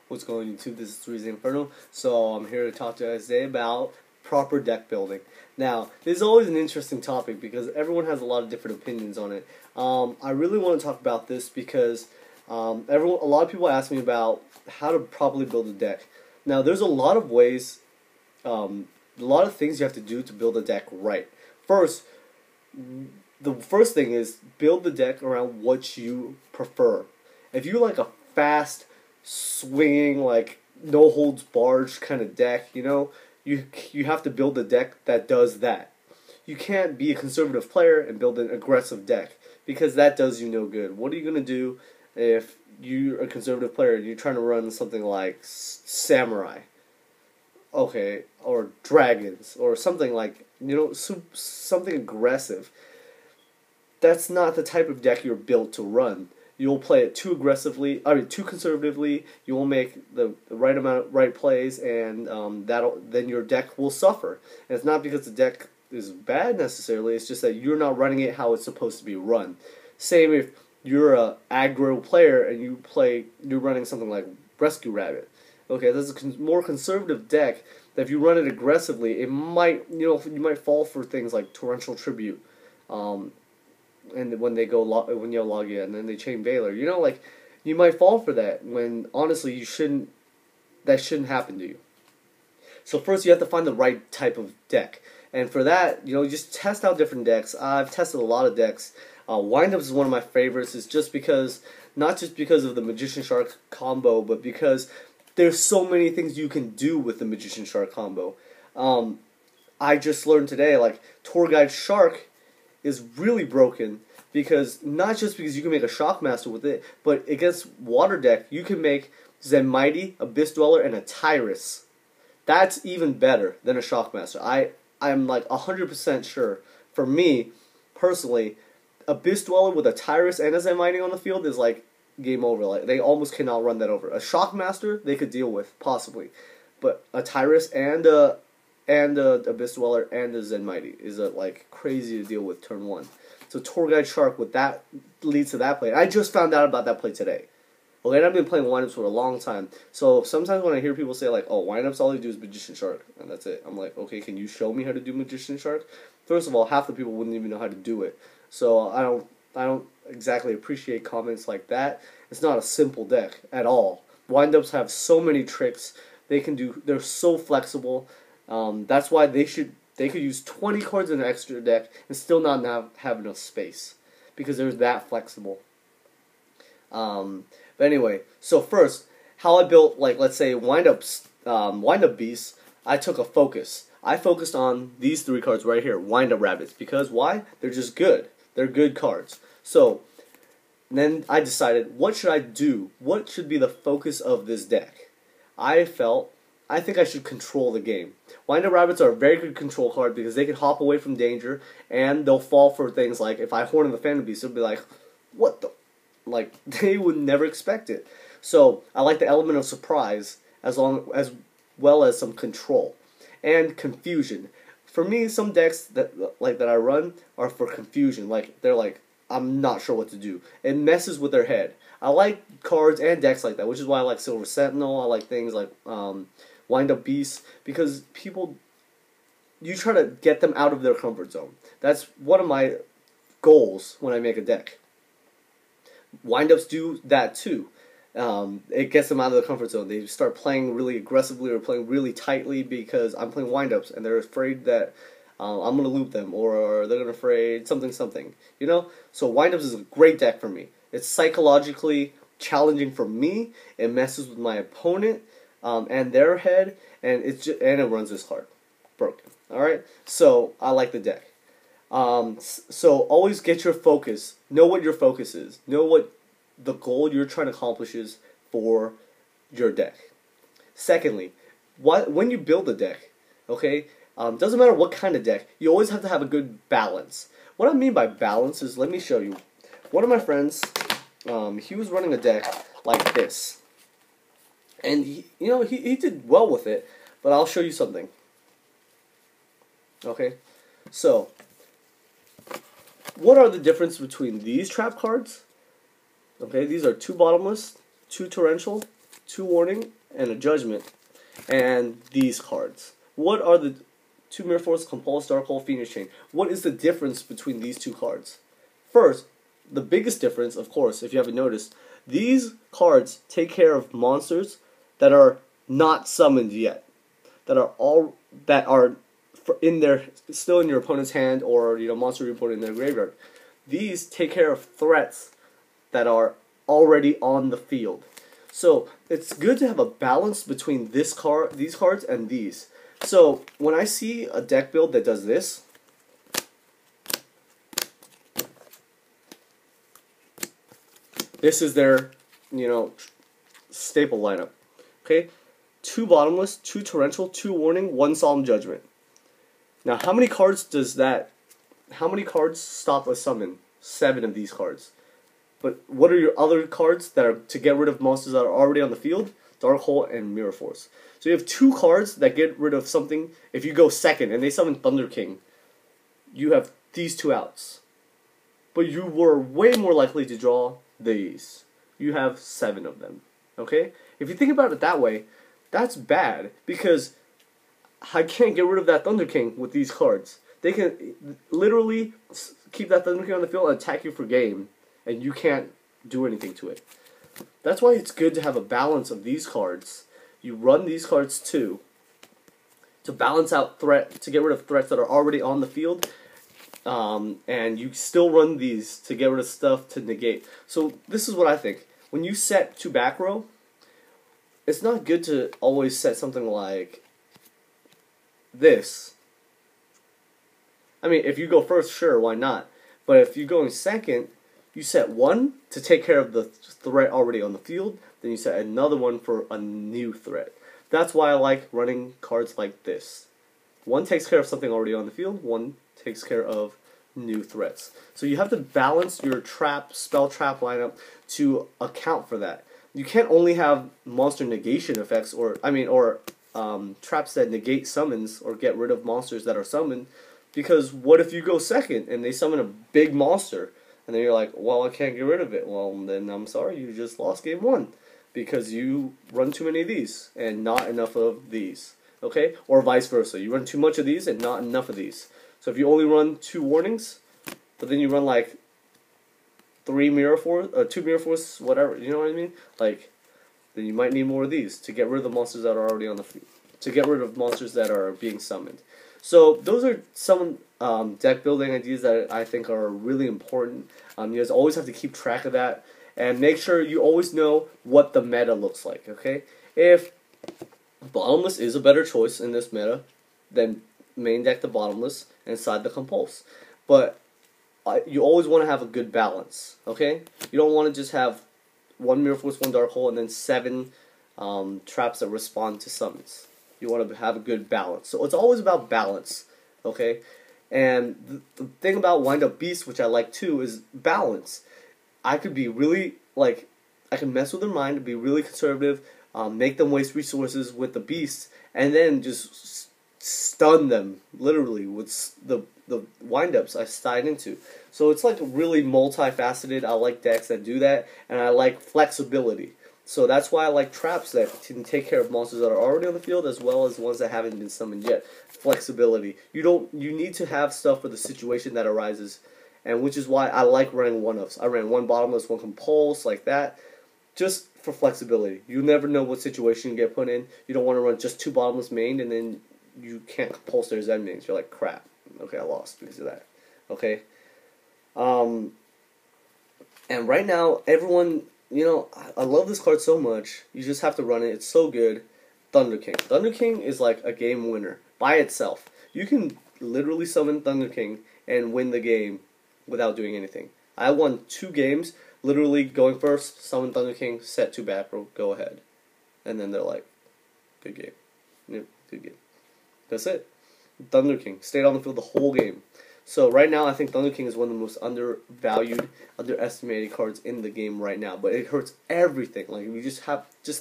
What's going on YouTube? This is 3zinferno. So I'm here to talk to you guys today about proper deck building. Now, this is always an interesting topic because everyone has a lot of different opinions on it. I really want to talk about this because a lot of people ask me about how to properly build a deck. Now, there's a lot of ways, a lot of things you have to do to build a deck right. The first thing is build the deck around what you prefer. If you like a fast, swinging, like no holds barred kind of deck, you have to build a deck that does that. You can't be a conservative player and build an aggressive deck because that does you no good. What are you gonna do if you're a conservative player and you're trying to run something like samurai, okay, or dragons or something like something aggressive? That's not the type of deck you're built to run. You'll play it too aggressively, too conservatively. You won't make the right plays, and then your deck will suffer. And it's not because the deck is bad necessarily. It's just that you're not running it how it's supposed to be run. Same if you're a aggro player and you're running something like Rescue Rabbit. Okay, that's a more conservative deck. That if you run it aggressively, it might you might fall for things like Torrential Tribute. And when you log in, and then they chain Valor, you might fall for that when honestly that shouldn't happen to you. So first you have to find the right type of deck, and for that, just test out different decks. I've tested a lot of decks. Windups is one of my favorites. It's not just because of the Magician Shark combo, but because there's so many things you can do with the Magician Shark combo. I just learned today, like Tour Guide Shark is really broken because not just because you can make a Shockmaster with it, but against water deck you can make Zen Mighty, Abyss Dweller, and a Tyrus. That's even better than a Shockmaster. I'm like 100% sure. For me personally, Abyss Dweller with a Tyrus and a Zen Mighty on the field is like game over. Like they almost cannot run that over. A Shockmaster they could deal with possibly, but a Tyrus and a Abyss Dweller and a Zen Mighty is like crazy to deal with turn one. So Tour Guide Shark with that leads to that play. I just found out about that play today. Okay, and I've been playing Windups for a long time. So sometimes when I hear people say like, "Oh, Windups all they do is Magician Shark," and that's it, I'm like, okay, can you show me how to do Magician Shark? First of all, half the people wouldn't even know how to do it. So I don't exactly appreciate comments like that. It's not a simple deck at all. Windups have so many tricks they can do. They're so flexible. That's why they could use 20 cards in an extra deck and still not have enough space because they're that flexible. But anyway, so first, how I built, like, let's say Windup Beasts, I took a focus. I focused on these three cards right here, Windup Rabbits, because why? They're just good. They're good cards. So then I decided, what should I do? What should be the focus of this deck? I think I should control the game. Windup Rabbits are a very good control card because they can hop away from danger and they'll fall for things like if I Horn of the Phantom Beast, they'll be like, what the? Like, they would never expect it. So I like the element of surprise as well as some control and confusion. For me, some decks that I run are for confusion. Like they're like, I'm not sure what to do. It messes with their head. I like cards and decks like that, which is why I like Silver Sentinel. I like things like Windup Beasts because you try to get them out of their comfort zone. That's one of my goals when I make a deck. Windups do that too. It gets them out of the comfort zone. They start playing really aggressively or playing really tightly because I'm playing Windups and they're afraid that I'm going to loop them or they're afraid something. So Windups is a great deck for me. It's psychologically challenging for me. It messes with my opponent and their head, and it runs this card broken. All right, so I like the deck. So always get your focus. Know what your focus is. Know what the goal you're trying to accomplish is for your deck. Secondly, when you build a deck, okay, doesn't matter what kind of deck, you always have to have a good balance. What I mean by balance is, let me show you. One of my friends, he was running a deck like this, and he did well with it. But I'll show you something. Okay, so what are the difference between these trap cards? Okay, these are 2 bottomless, 2 torrential, 2 warning, and a judgment, and these cards. What are the 2 Mirror Force, Compulse, Dark Hole, Phoenix Chain? What is the difference between these 2 cards? First, the biggest difference, of course, if you haven't noticed, these cards take care of monsters that are not summoned yet, that are still in your opponent's hand, or monster report in their graveyard. These take care of threats that are already on the field. So it's good to have a balance between these cards and these. So when I see a deck build that does this, this is their, staple lineup. Okay, 2 Bottomless, 2 Torrential, 2 Warning, 1 Solemn Judgment. Now, how many cards stop a summon? 7 of these cards. But what are your other cards that are to get rid of monsters that are already on the field? Dark Hole and Mirror Force. So you have 2 cards that get rid of something. If you go second and they summon Thunder King, you have these 2 outs. But you were way more likely to draw these. You have 7 of them. Okay? If you think about it that way, that's bad, because I can't get rid of that Thunder King with these cards. They can literally keep that Thunder King on the field and attack you for game, and you can't do anything to it. That's why it's good to have a balance of these cards. You run these cards too, to balance out to get rid of threats that are already on the field, and you still run these to get rid of stuff to negate. So this is what I think. When you set to back row, it's not good to always set something like this. I mean, if you go first, sure, why not? But if you go in second, you set 1 to take care of the threat already on the field, then you set another one for a new threat. That's why I like running cards like this. 1 takes care of something already on the field, 1 takes care of new threats. So you have to balance your spell trap lineup to account for that. You can't only have monster negation effects, or traps that negate summons or get rid of monsters that are summoned. Because what if you go second and they summon a big monster, and then you're like, well, I can't get rid of it. Well, then I'm sorry, you just lost game 1 because you run too many of these and not enough of these. Okay? Or vice versa. You run too much of these and not enough of these. So if you only run 2 warnings, but then you run like 2 Mirror Force, whatever, you know what I mean? Like, then you might need more of these to get rid of the monsters that are already on the field, to get rid of monsters that are being summoned. So those are some deck building ideas that I think are really important. You guys always have to keep track of that, and make sure you always know what the meta looks like. Okay, if Bottomless is a better choice in this meta, then main deck the Bottomless and side the Compulse. But you always want to have a good balance. Okay, you don't want to just have 1 Mirror Force, 1 Dark Hole, and then 7 traps that respond to summons. You want to have a good balance. So it's always about balance, okay? And the thing about Windup Beast, which I like too, is balance. I could be really, I can mess with their mind and be really conservative, make them waste resources with the Beast, and then just stun them, literally, with the Windups I slide into. So it's like really multifaceted. I like decks that do that, and I like flexibility. So that's why I like traps that can take care of monsters that are already on the field, as well as ones that haven't been summoned yet. Flexibility. You need to have stuff for the situation that arises, and which is why I like running 1-ups. I ran 1 Bottomless, 1 Compulse, like that, just for flexibility. You never know what situation you get put in. You don't want to run just 2 Bottomless main, and then you can't Compulse their Zen mains. You're like, crap. Okay, I lost because of that. Okay? And right now, everyone... I love this card so much. You just have to run it. It's so good. Thunder King. Thunder King is like a game winner by itself. You can literally summon Thunder King and win the game without doing anything. I won 2 games, literally going first, summon Thunder King, set 2 back row, go ahead. And then they're like, good game. Yep, good game. That's it. Thunder King stayed on the field the whole game. So right now, I think Thunder King is one of the most undervalued, underestimated cards in the game right now. But it hurts everything. Like, you just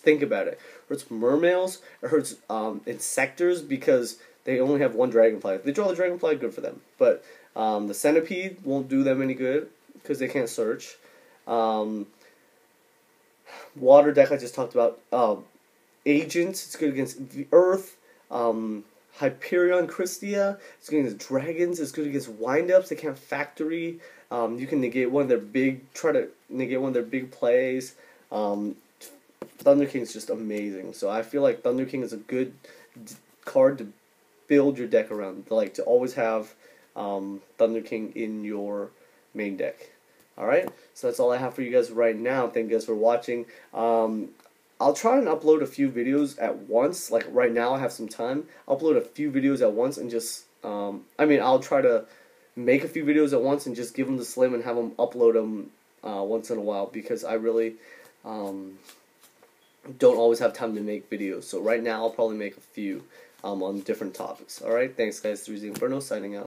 think about it. It hurts Mermails. It hurts Insectors because they only have 1 Dragonfly. If they draw the Dragonfly, good for them. But the Centipede won't do them any good because they can't search. Water deck I just talked about. Agents, it's good against the Earth. Hyperion Christia, it's good against dragons. It's good against Windups. They can't factory. You can negate one of their try to negate one of their big plays. Thunder King's just amazing. So I feel like Thunder King is a good card to build your deck around. Like to always have Thunder King in your main deck. Alright, so that's all I have for you guys right now. Thank you guys for watching. I'll try and upload a few videos at once. Like right now I have some time. I'll upload a few videos at once and just, I'll try to make a few videos at once and just give them to Slim and have them upload them once in a while, because I really don't always have time to make videos. So right now I'll probably make a few on different topics. Alright, thanks guys. 3zinferno signing out.